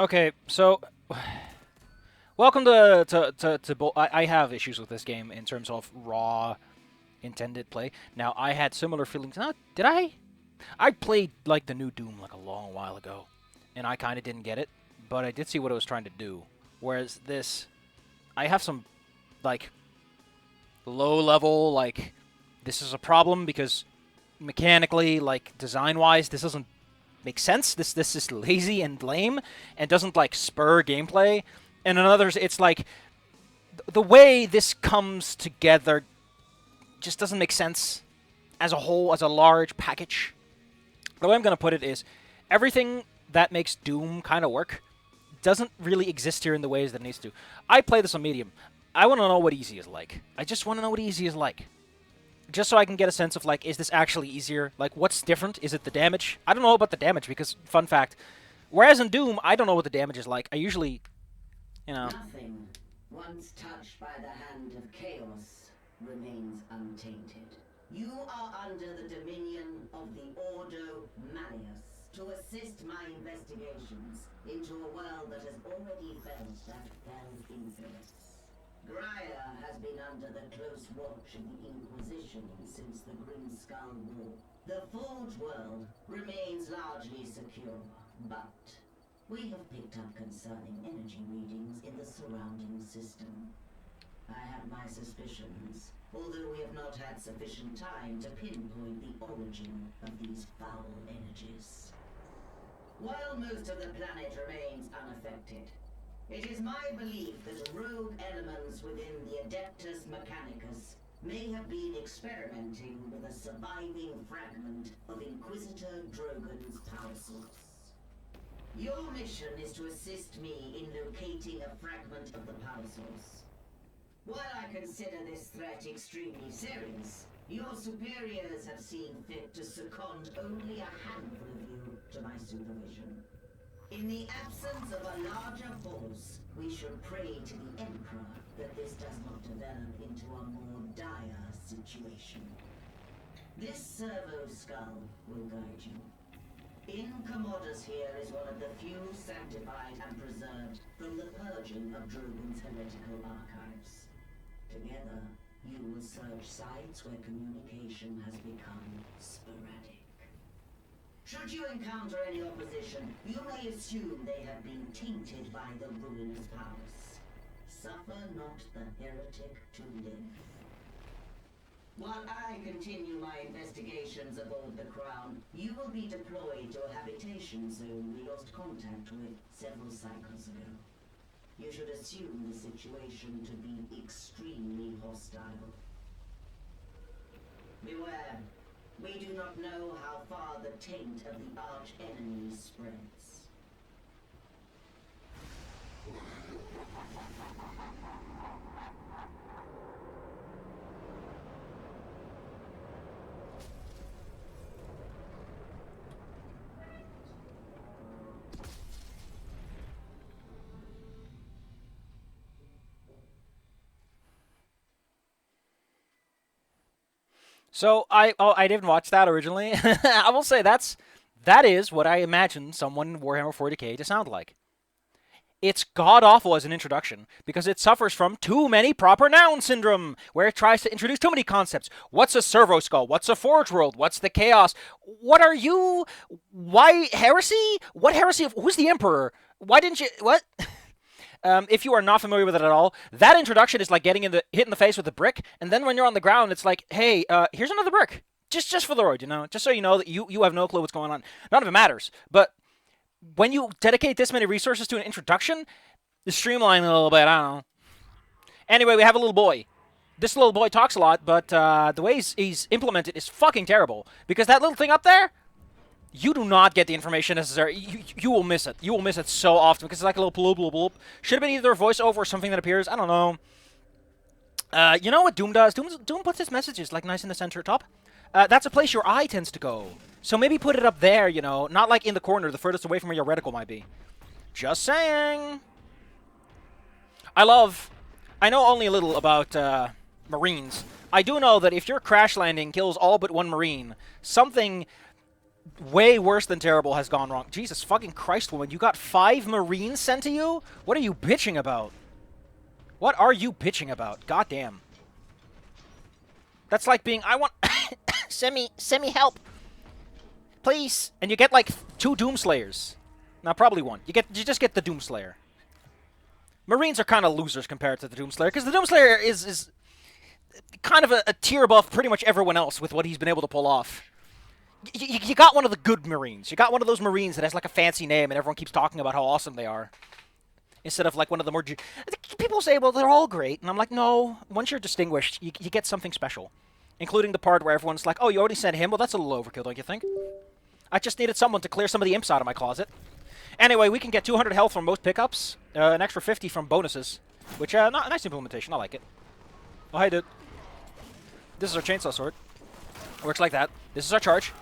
Okay, so welcome to I have issues with this game in terms of raw intended play. Now I had similar feelings. Did I? I played like the new Doom like a long while ago, and I kind of didn't get it, but I did see what it was trying to do. Whereas this, I have some like low level like this is a problem because mechanically, like design wise, this doesn't make sense. This is lazy and lame and doesn't like spur gameplay. And in others, it's like the way this comes together just doesn't make sense as a whole, as a large package. The way I'm going to put it is everything that makes Doom kind of work doesn't really exist here in the ways that it needs to. I play this on medium. I want to know what easy is like. I just want to know what easy is like. Just so I can get a sense of, like, is this actually easier? Like, what's different? Is it the damage? I don't know about the damage because, fun fact, whereas in Doom, I don't know what the damage is like. I usually, you know... Nothing, once touched by the hand of chaos, remains untainted. You are under the dominion of the Ordo Malleus to assist my investigations into a world that has already felt that fell influence. Graia has been under the close watch of the Inquisition since the Grim Skull War. The Forge world remains largely secure, but we have picked up concerning energy readings in the surrounding system. I have my suspicions, although we have not had sufficient time to pinpoint the origin of these foul energies. While most of the planet remains unaffected, it is my belief that rogue elements within the Adeptus Mechanicus may have been experimenting with a surviving fragment of Inquisitor Drogon's power source. Your mission is to assist me in locating a fragment of the power source. While I consider this threat extremely serious, your superiors have seen fit to second only a handful of you to my supervision. In the absence of a larger force, we should pray to the Emperor that this does not develop into a more dire situation. This servo skull will guide you. In Commodus here is one of the few sanctified and preserved from the purging of Drogon's heretical archives. Together, you will search sites where communication has become sporadic. Should you encounter any opposition, you may assume they have been tainted by the ruinous powers. Suffer not the heretic to live. While I continue my investigations aboard the Crown, you will be deployed to a habitation zone we lost contact with several cycles ago. You should assume the situation to be extremely hostile. Beware. We do not know how far the taint of the arch-enemy spreads. So I didn't watch that originally. I will say that is what I imagine someone in Warhammer 40k to sound like. It's god-awful as an introduction, because it suffers from too many proper noun syndrome, where it tries to introduce too many concepts. What's a servo skull? What's a forge world? What's the chaos? What are you? Why heresy? What heresy? Who's the emperor? Why didn't you? What? If you are not familiar with it at all, that introduction is like getting hit in the face with a brick, and then when you're on the ground, it's like, hey, here's another brick. Just for the road, you know? Just so you know that you have no clue what's going on. None of it matters. But when you dedicate this many resources to an introduction, you streamline it a little bit, I don't know. Anyway, we have a little boy. This little boy talks a lot, but the way he's implemented is fucking terrible. Because that little thing up there, you do not get the information necessary. You will miss it. You will miss it so often because it's like a little bloop, bloop, bloop. Should have been either a voiceover or something that appears. I don't know. You know what Doom does? Doom puts its messages like nice in the center top. That's a place your eye tends to go. So maybe put it up there, you know, not like in the corner, the furthest away from where your reticle might be. Just saying. I know only a little about Marines. I do know that if your crash landing kills all but one Marine, something way worse than terrible has gone wrong. Jesus fucking Christ, woman. You got 5 Marines sent to you? What are you bitching about? What are you bitching about? God damn. That's like being, I want... send me help. Please. And you get like 2 Doomslayers. Now, probably 1. You just get the Doomslayer. Marines are kind of losers compared to the Doomslayer, because the Doomslayer is kind of a tier above pretty much everyone else with what he's been able to pull off. You got one of the good Marines. You got one of those Marines that has like a fancy name and everyone keeps talking about how awesome they are. Instead of like one of the more... People say, well, they're all great. And I'm like, no. Once you're distinguished, you get something special. Including the part where everyone's like, oh, you already sent him? Well, that's a little overkill, don't you think? I just needed someone to clear some of the imps out of my closet. Anyway, we can get 200 health from most pickups. An extra 50 from bonuses. Which, not a nice implementation. I like it. Oh, hi, dude. This is our chainsaw sword. Works like that. This is our charge.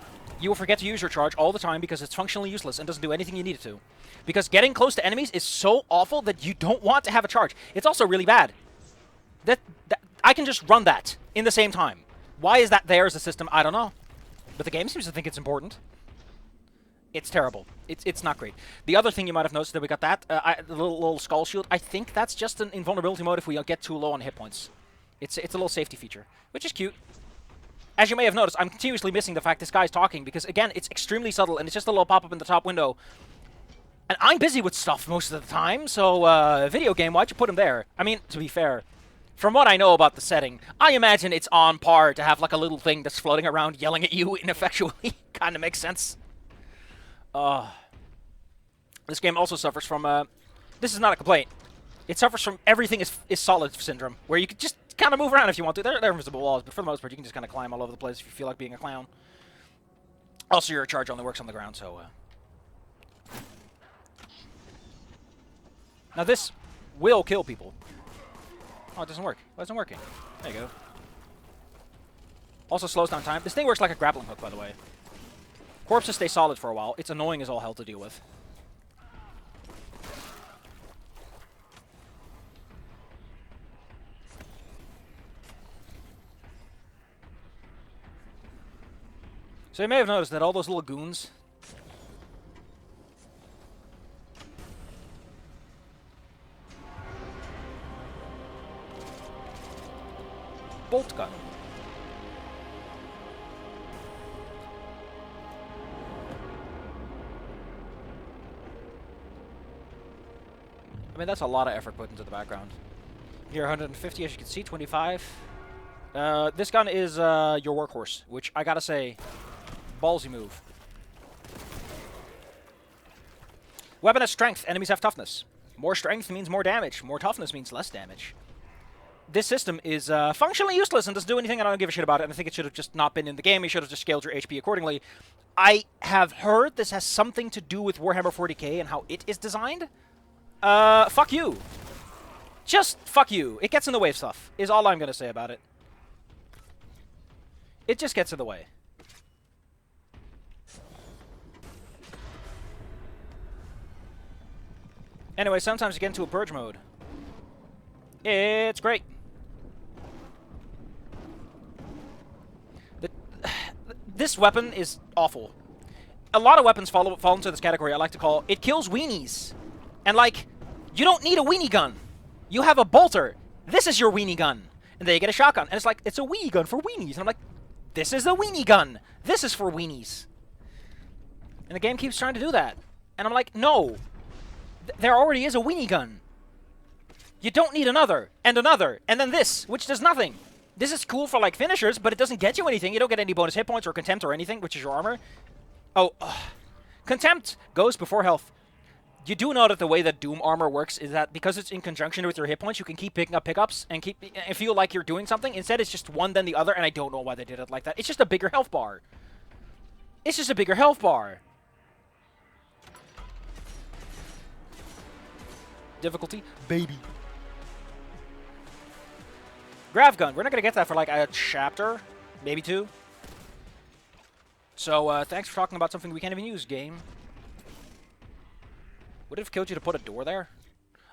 You will forget to use your charge all the time because it's functionally useless and doesn't do anything you need it to. Because getting close to enemies is so awful that you don't want to have a charge. It's also really bad. That I can just run that in the same time. Why is that there as a system? I don't know. But the game seems to think it's important. It's terrible. It's not great. The other thing you might have noticed that we got that, the little skull shield, I think that's just an invulnerability mode if we get too low on hit points. It's a little safety feature, which is cute. As you may have noticed, I'm continuously missing the fact this guy's talking because, again, it's extremely subtle and it's just a little pop-up in the top window. And I'm busy with stuff most of the time, so video game, why'd you put him there? I mean, to be fair, from what I know about the setting, I imagine it's on par to have like a little thing that's floating around yelling at you ineffectually. Kind of makes sense. This game also suffers from, this is not a complaint. It suffers from everything is solid syndrome, where you can just kind of move around if you want to. There are invisible walls, but for the most part, you can just kind of climb all over the place if you feel like being a clown. Also, your charge only works on the ground, so... Now, this will kill people. Oh, it doesn't work. Why isn't it working? There you go. Also slows down time. This thing works like a grappling hook, by the way. Corpses stay solid for a while. It's annoying as all hell to deal with. So you may have noticed that all those little goons... Boltgun. I mean, that's a lot of effort put into the background. Here, 150, as you can see, 25. This gun is your workhorse, which I gotta say, ballsy move. Weapon has strength, enemies have toughness. More strength means more damage, more toughness means less damage. This system is functionally useless and doesn't do anything, and I don't give a shit about it, and I think it should have just not been in the game. You should have just scaled your HP accordingly. I have heard this has something to do with Warhammer 40k and how it is designed. Fuck you. Just fuck you. It gets in the way of stuff, is all I'm going to say about it. It just gets in the way. Anyway, sometimes you get into a purge mode. It's great. This weapon is awful. A lot of weapons fall into this category I like to call, it kills weenies. And like, you don't need a weenie gun. You have a bolter. This is your weenie gun. And then you get a shotgun. And it's like, it's a weenie gun for weenies. And I'm like, this is a weenie gun. This is for weenies. And the game keeps trying to do that. And I'm like, no. There already is a weenie gun. You don't need another, and then this, which does nothing. This is cool for, like, finishers, but it doesn't get you anything. You don't get any bonus hit points or contempt or anything, which is your armor. Oh, contempt goes before health. You do know that the way that Doom armor works is that because it's in conjunction with your hit points, you can keep picking up pickups and feel like you're doing something. Instead, it's just one, then the other, and I don't know why they did it like that. It's just a bigger health bar. It's just a bigger health bar. Difficulty? Baby. Grav gun. We're not going to get that for like a chapter, maybe 2. So, thanks for talking about something we can't even use, game. Would it have killed you to put a door there?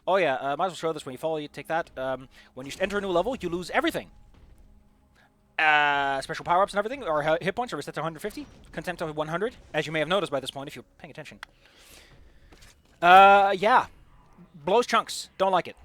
Oh yeah, might as well show this. When you follow, you take that. When you enter a new level, you lose everything. Special power-ups and everything, or hit points are reset to 150. Contempt to 100, as you may have noticed by this point if you're paying attention. Yeah. Blows chunks. Don't like it.